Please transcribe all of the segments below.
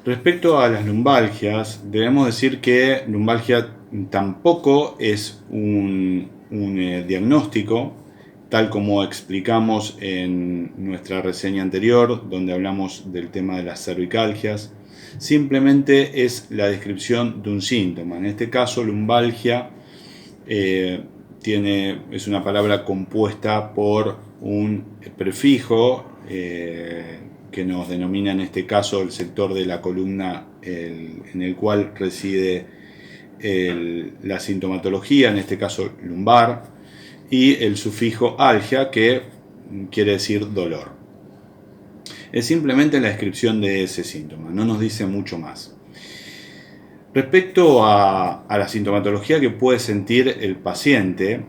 Respecto a las lumbalgias, debemos decir que lumbalgia tampoco es un diagnóstico, tal como explicamos en nuestra reseña anterior, donde hablamos del tema de las cervicalgias. Simplemente es la descripción de un síntoma. En este caso, lumbalgia es una palabra compuesta por un prefijo que nos denomina en este caso el sector de la columna en el cual reside la sintomatología, en este caso lumbar, y el sufijo algia, que quiere decir dolor. Es simplemente la descripción de ese síntoma, no nos dice mucho más. Respecto a la sintomatología que puede sentir el paciente,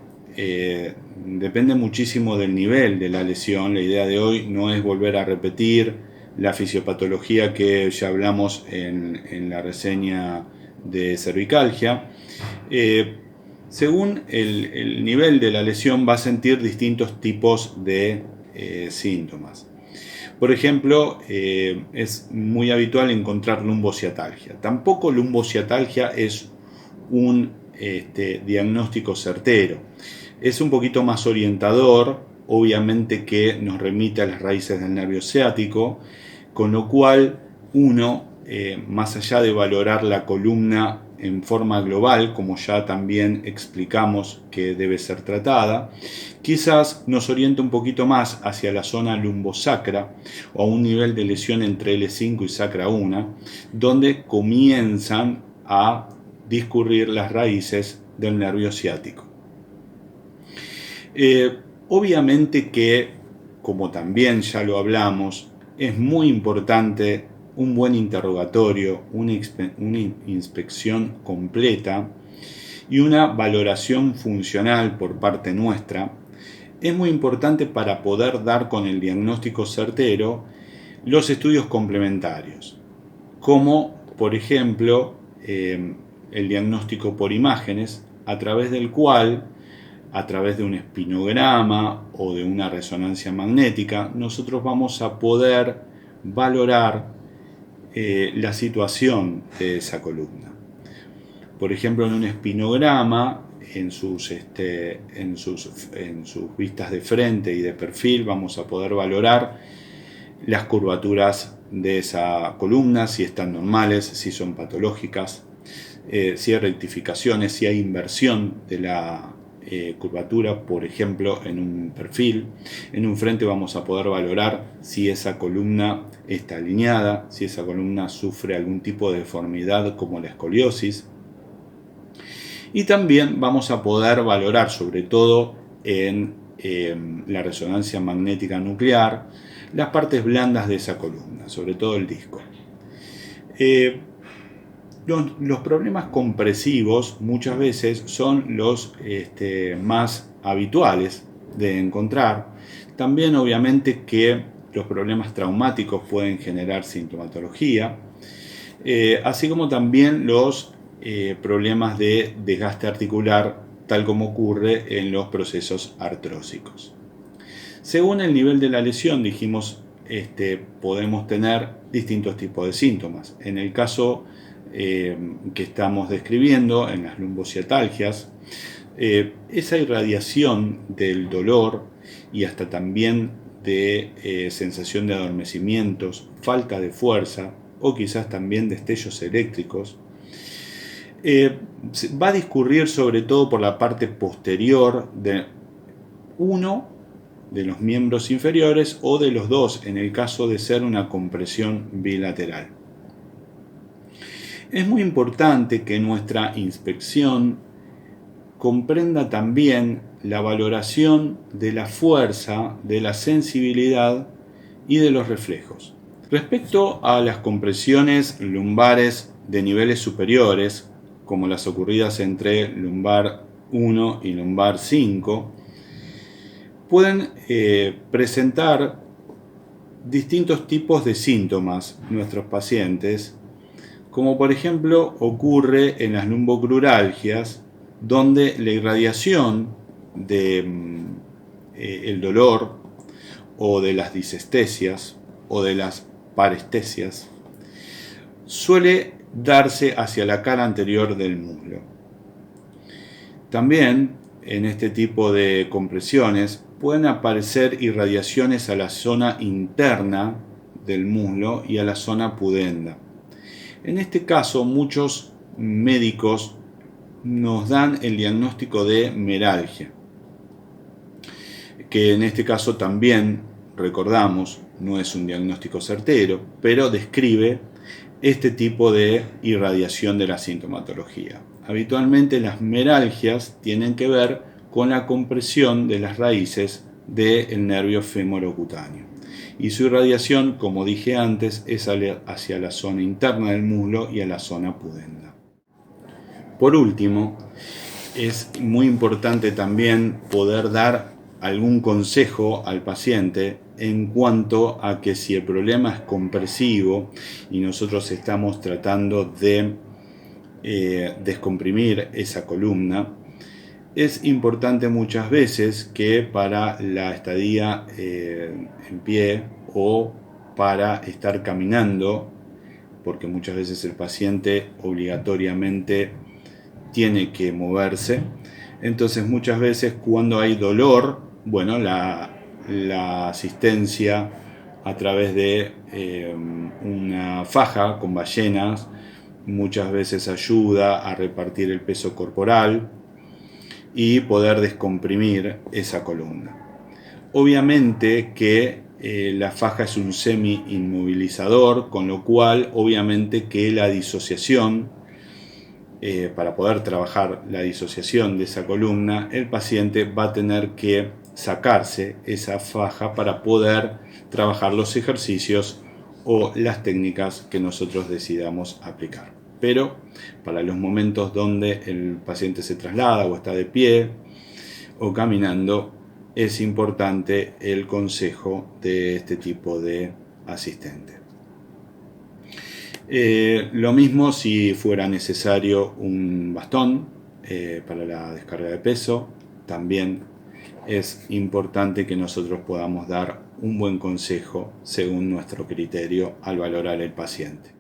depende muchísimo del nivel de la lesión. La idea de hoy no es volver a repetir la fisiopatología que ya hablamos en la reseña de cervicalgia. Según el nivel de la lesión va a sentir distintos tipos de síntomas. Por ejemplo, es muy habitual encontrar lumbociatalgia. Tampoco lumbociatalgia es un diagnóstico certero. Es un poquito más orientador, obviamente que nos remite a las raíces del nervio ciático, con lo cual uno, más allá de valorar la columna en forma global, como ya también explicamos que debe ser tratada, quizás nos oriente un poquito más hacia la zona lumbosacra o a un nivel de lesión entre L5 y sacra 1, donde comienzan a discurrir las raíces del nervio ciático. Obviamente que, como también ya lo hablamos, es muy importante un buen interrogatorio, una inspección completa y una valoración funcional por parte nuestra. Es muy importante para poder dar con el diagnóstico certero los estudios complementarios, como por ejemplo el diagnóstico por imágenes, a través del cual, a través de un espinograma o de una resonancia magnética, nosotros vamos a poder valorar la situación de esa columna. Por ejemplo, en un espinograma, en sus vistas de frente y de perfil, vamos a poder valorar las curvaturas de esa columna, si están normales, si son patológicas, si hay rectificaciones, si hay inversión de la curvatura, por ejemplo, en un perfil. En un frente vamos a poder valorar si esa columna está alineada, si esa columna sufre algún tipo de deformidad como la escoliosis. Y también vamos a poder valorar, sobre todo en la resonancia magnética nuclear, las partes blandas de esa columna, sobre todo el disco. Los problemas compresivos muchas veces son los más habituales de encontrar. También obviamente que los problemas traumáticos pueden generar sintomatología, así como también los problemas de desgaste articular, tal como ocurre en los procesos artrósicos. Según el nivel de la lesión, dijimos, podemos tener distintos tipos de síntomas. En el caso que estamos describiendo, en las lumbociatalgias, esa irradiación del dolor y hasta también de sensación de adormecimientos, falta de fuerza o quizás también destellos eléctricos, va a discurrir sobre todo por la parte posterior de uno de los miembros inferiores o de los dos, en el caso de ser una compresión bilateral. Es muy importante que nuestra inspección comprenda también la valoración de la fuerza, de la sensibilidad y de los reflejos. Respecto a las compresiones lumbares de niveles superiores, como las ocurridas entre lumbar 1 y lumbar 5, pueden presentar distintos tipos de síntomas nuestros pacientes, como por ejemplo ocurre en las lumbocruralgias, donde la irradiación del dolor o de las disestesias o de las parestesias suele darse hacia la cara anterior del muslo. También en este tipo de compresiones pueden aparecer irradiaciones a la zona interna del muslo y a la zona pudenda. En este caso, muchos médicos nos dan el diagnóstico de meralgia, que en este caso también, recordamos, no es un diagnóstico certero, pero describe este tipo de irradiación de la sintomatología. Habitualmente las meralgias tienen que ver con la compresión de las raíces del nervio femorocutáneo. Y su irradiación, como dije antes, es hacia la zona interna del muslo y a la zona pudenda. Por último, es muy importante también poder dar algún consejo al paciente en cuanto a que si el problema es compresivo y nosotros estamos tratando de descomprimir esa columna, es importante muchas veces que para la estadía en pie o para estar caminando, porque muchas veces el paciente obligatoriamente tiene que moverse, entonces muchas veces cuando hay dolor, bueno, la asistencia a través de una faja con ballenas muchas veces ayuda a repartir el peso corporal y poder descomprimir esa columna. Obviamente que la faja es un semi-inmovilizador, con lo cual obviamente que la disociación, para poder trabajar la disociación de esa columna, el paciente va a tener que sacarse esa faja para poder trabajar los ejercicios o las técnicas que nosotros decidamos aplicar. Pero para los momentos donde el paciente se traslada o está de pie o caminando, es importante el consejo de este tipo de asistente. Lo mismo si fuera necesario un bastón para la descarga de peso, también es importante que nosotros podamos dar un buen consejo según nuestro criterio al valorar el paciente.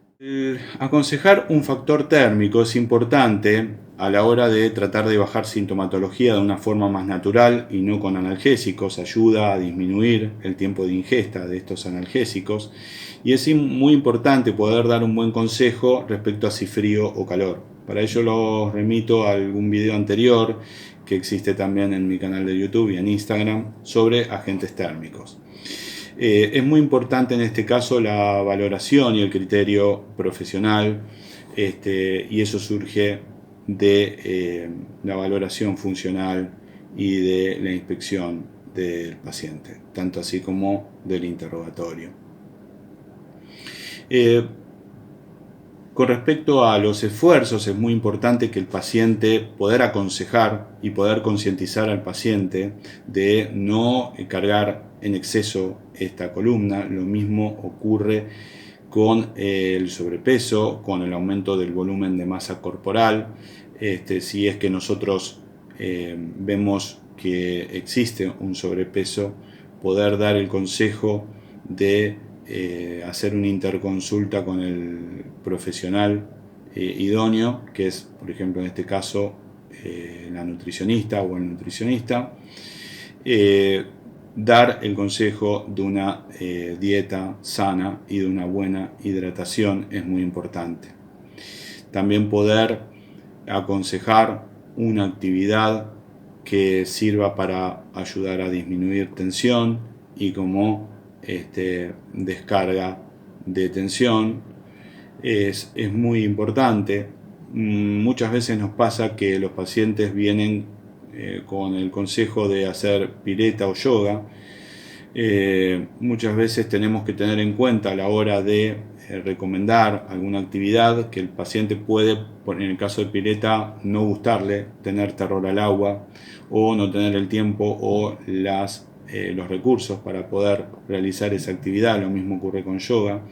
Aconsejar un factor térmico es importante a la hora de tratar de bajar sintomatología de una forma más natural y no con analgésicos. Ayuda a disminuir el tiempo de ingesta de estos analgésicos y es muy importante poder dar un buen consejo respecto a si frío o calor. Para ello los remito a algún video anterior que existe también en mi canal de YouTube y en Instagram sobre agentes térmicos. Es muy importante en este caso la valoración y el criterio profesional, y eso surge de la valoración funcional y de la inspección del paciente, tanto así como del interrogatorio. Con respecto a los esfuerzos, es muy importante que el paciente, poder aconsejar y poder concientizar al paciente de no cargar en exceso esta columna. Lo mismo ocurre con el sobrepeso, con el aumento del volumen de masa corporal. Si es que nosotros vemos que existe un sobrepeso, poder dar el consejo de hacer una interconsulta con el profesional idóneo, que es, por ejemplo, en este caso, la nutricionista o el nutricionista, dar el consejo de una dieta sana y de una buena hidratación es muy importante. También poder aconsejar una actividad que sirva para ayudar a disminuir tensión y como descarga de tensión es muy importante. Muchas veces nos pasa que los pacientes vienen con el consejo de hacer pileta o yoga. Muchas veces tenemos que tener en cuenta a la hora de recomendar alguna actividad que el paciente puede, en el caso de pileta, no gustarle, tener terror al agua o no tener el tiempo o los recursos para poder realizar esa actividad. Lo mismo ocurre con yoga.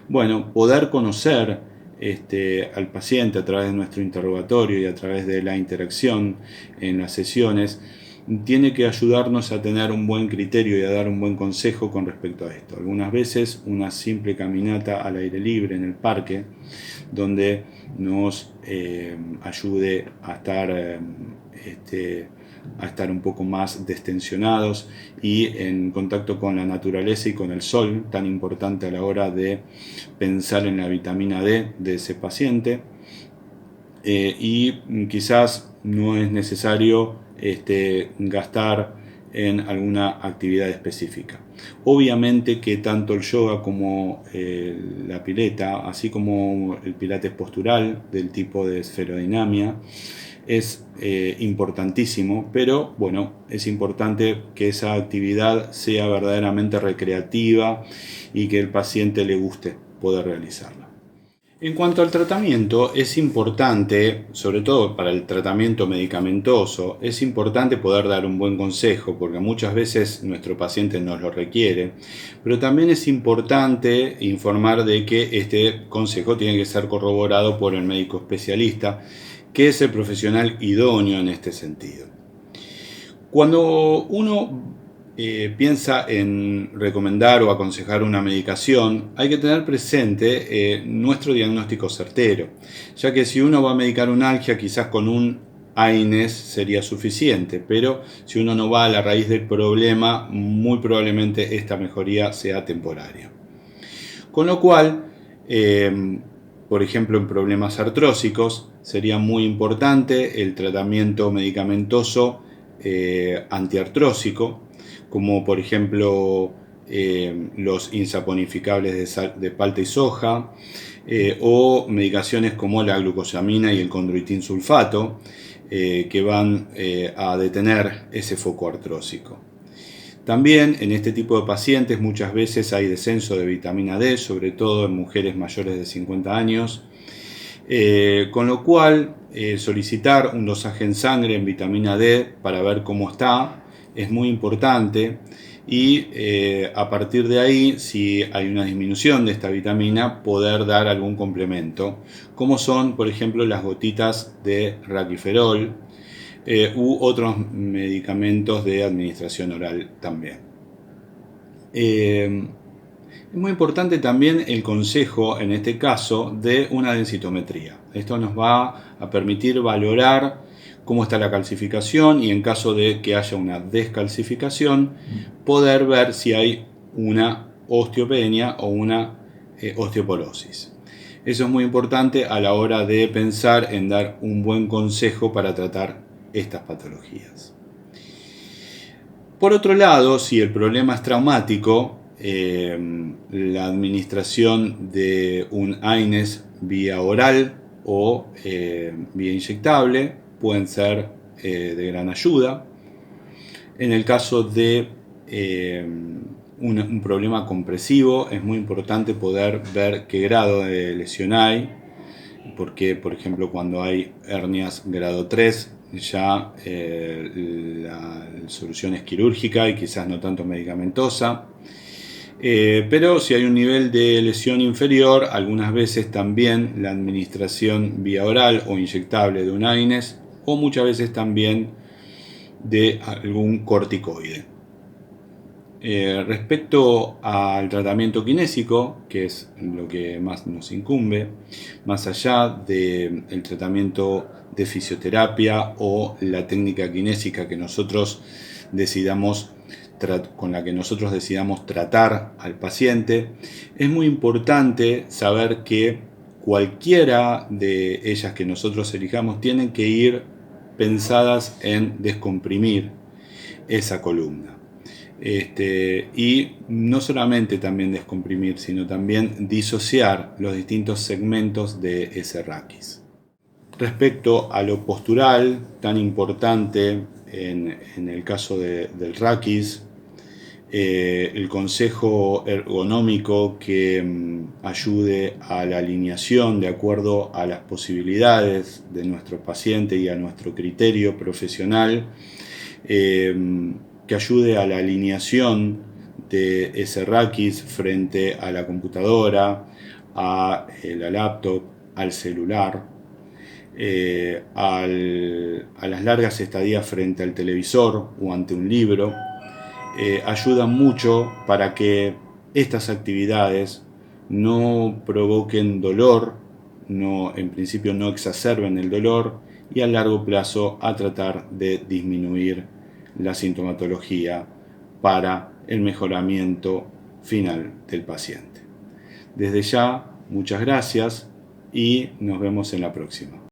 Bueno, poder conocer al paciente a través de nuestro interrogatorio y a través de la interacción en las sesiones tiene que ayudarnos a tener un buen criterio y a dar un buen consejo con respecto a esto. Algunas veces una simple caminata al aire libre en el parque, donde nos ayude a estar un poco más destensionados y en contacto con la naturaleza y con el sol, tan importante a la hora de pensar en la vitamina D de ese paciente. Y quizás no es necesario gastar en alguna actividad específica. Obviamente que tanto el yoga como la pileta, así como el pilates postural del tipo de esferodinamia, es importantísimo, pero bueno, es importante que esa actividad sea verdaderamente recreativa y que el paciente le guste poder realizarla. En cuanto al tratamiento, es importante, sobre todo para el tratamiento medicamentoso, es importante poder dar un buen consejo, porque muchas veces nuestro paciente nos lo requiere, pero también es importante informar de que este consejo tiene que ser corroborado por el médico especialista, que es el profesional idóneo en este sentido. Cuando uno piensa en recomendar o aconsejar una medicación, hay que tener presente nuestro diagnóstico certero, ya que si uno va a medicar una algia, quizás con un AINES sería suficiente, pero si uno no va a la raíz del problema, muy probablemente esta mejoría sea temporaria. Con lo cual, por ejemplo, en problemas artrósicos, sería muy importante el tratamiento medicamentoso antiartrósico, como por ejemplo los insaponificables de palta y soja, o medicaciones como la glucosamina y el condroitin sulfato, que van a detener ese foco artrósico. También en este tipo de pacientes muchas veces hay descenso de vitamina D, sobre todo en mujeres mayores de 50 años, con lo cual solicitar un dosaje en sangre en vitamina D para ver cómo está es muy importante y a partir de ahí, si hay una disminución de esta vitamina, poder dar algún complemento, como son por ejemplo las gotitas de raquiferol, u otros medicamentos de administración oral también. Es muy importante también el consejo, en este caso, de una densitometría. Esto nos va a permitir valorar cómo está la calcificación y en caso de que haya una descalcificación, poder ver si hay una osteopenia o una osteoporosis. Eso es muy importante a la hora de pensar en dar un buen consejo para tratar estas patologías. Por otro lado, si el problema es traumático, la administración de un AINES vía oral o vía inyectable pueden ser de gran ayuda. En el caso de un problema compresivo, es muy importante poder ver qué grado de lesión hay, porque por ejemplo cuando hay hernias grado 3 ya la solución es quirúrgica y quizás no tanto medicamentosa, pero si hay un nivel de lesión inferior, algunas veces también la administración vía oral o inyectable de un AINES o muchas veces también de algún corticoide. Respecto al tratamiento kinésico, que es lo que más nos incumbe, más allá del tratamiento de fisioterapia o la técnica kinésica que nosotros con la que nosotros decidamos tratar al paciente, es muy importante saber que cualquiera de ellas que nosotros elijamos tienen que ir pensadas en descomprimir esa columna. Y no solamente también descomprimir, sino también disociar los distintos segmentos de ese raquis. Respecto a lo postural, tan importante en el caso del raquis, el consejo ergonómico que ayude a la alineación de acuerdo a las posibilidades de nuestro paciente y a nuestro criterio profesional, que ayude a la alineación de ese raquis frente a la computadora, a la laptop, al celular. a las largas estadías frente al televisor o ante un libro, ayudan mucho para que estas actividades no provoquen dolor, en principio no exacerben el dolor, y a largo plazo a tratar de disminuir la sintomatología para el mejoramiento final del paciente. Desde ya, muchas gracias y nos vemos en la próxima.